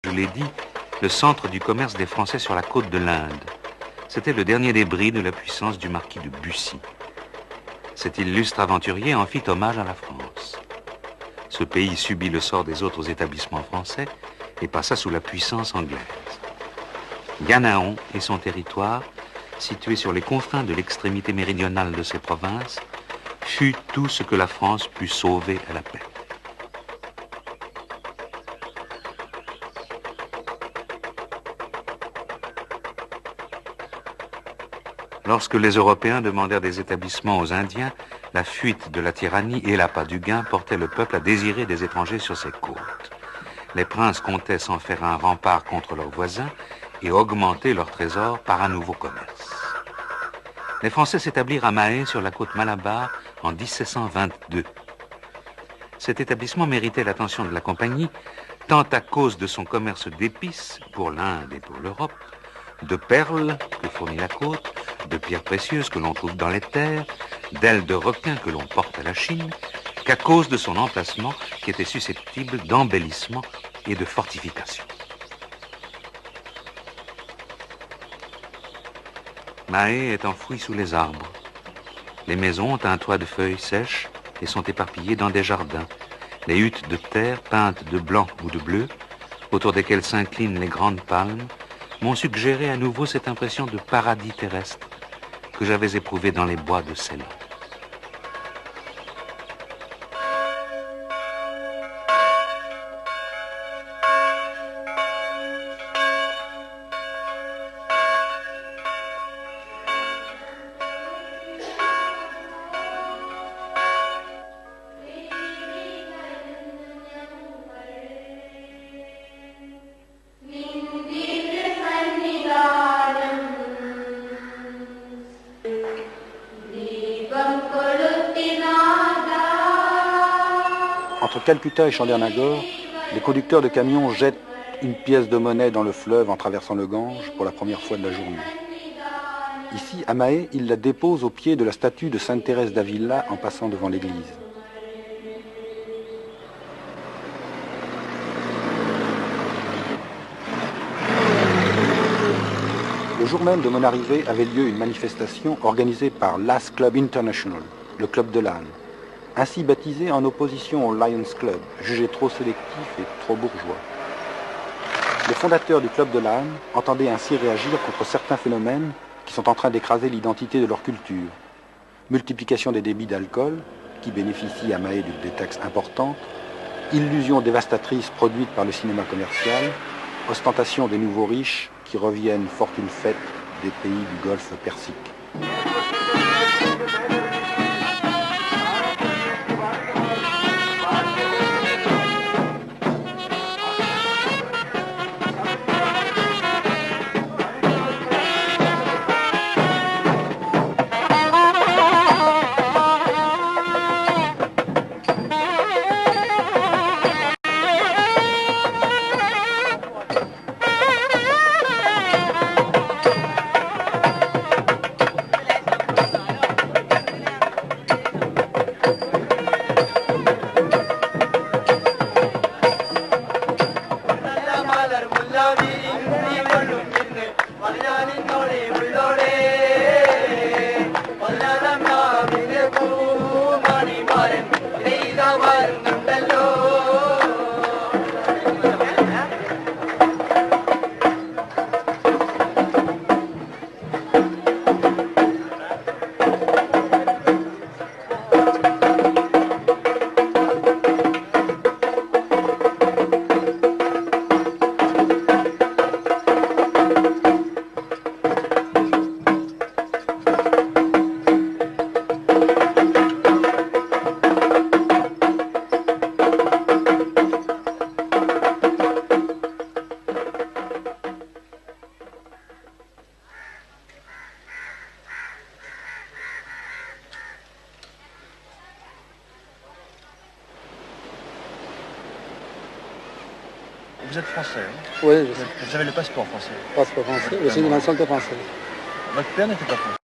je l'ai dit, le centre du commerce des Français sur la côte de l'Inde. C'était le dernier débris de la puissance du marquis de Bussy. Cet illustre aventurier en fit hommage à la France. Ce pays subit le sort des autres établissements français et passa sous la puissance anglaise. Ganaon et son territoire, situé sur les confins de l'extrémité méridionale de ses provinces, fut tout ce que la France put sauver à la paix. Lorsque les Européens demandèrent des établissements aux Indiens, la fuite de la tyrannie et l'appât du gain portaient le peuple à désirer des étrangers sur ses côtes. Les princes comptaient s'en faire un rempart contre leurs voisins et augmenter leurs trésors par un nouveau commerce. Les Français s'établirent à Mahé sur la côte Malabar en 1722. Cet établissement méritait l'attention de la compagnie tant à cause de son commerce d'épices pour l'Inde et pour l'Europe, de perles que fournit la côte, de pierres précieuses que l'on trouve dans les terres, d'ailes de requin que l'on porte à la Chine, qu'à cause de son emplacement qui était susceptible d'embellissement et de fortification. Mahé est enfoui sous les arbres. Les maisons ont un toit de feuilles sèches et sont éparpillées dans des jardins. Les huttes de terre peintes de blanc ou de bleu, autour desquelles s'inclinent les grandes palmes, m'ont suggéré à nouveau cette impression de paradis terrestre que j'avais éprouvée dans les bois de Ceylan. Entre Calcutta et Chandernagore, les conducteurs de camions jettent une pièce de monnaie dans le fleuve en traversant le Gange pour la première fois de la journée. Ici, à Mahé, ils la déposent au pied de la statue de Sainte Thérèse d'Avila en passant devant l'église. Le jour même de mon arrivée avait lieu une manifestation organisée par l'As Club International, le club de l'âne, ainsi baptisé en opposition au Lions Club, jugé trop sélectif et trop bourgeois. Les fondateurs du club de l'âne entendaient ainsi réagir contre certains phénomènes qui sont en train d'écraser l'identité de leur culture. Multiplication des débits d'alcool, qui bénéficient à Mahé des taxes importantes, illusions dévastatrices produites par le cinéma commercial, ostentation des nouveaux riches qui reviennent fortune faite des pays du Golfe Persique. Vous êtes français, hein? Oui, je sais. Vous avez le passeport français. Passeport français, je suis de nationalité française. Votre père n'était pas français.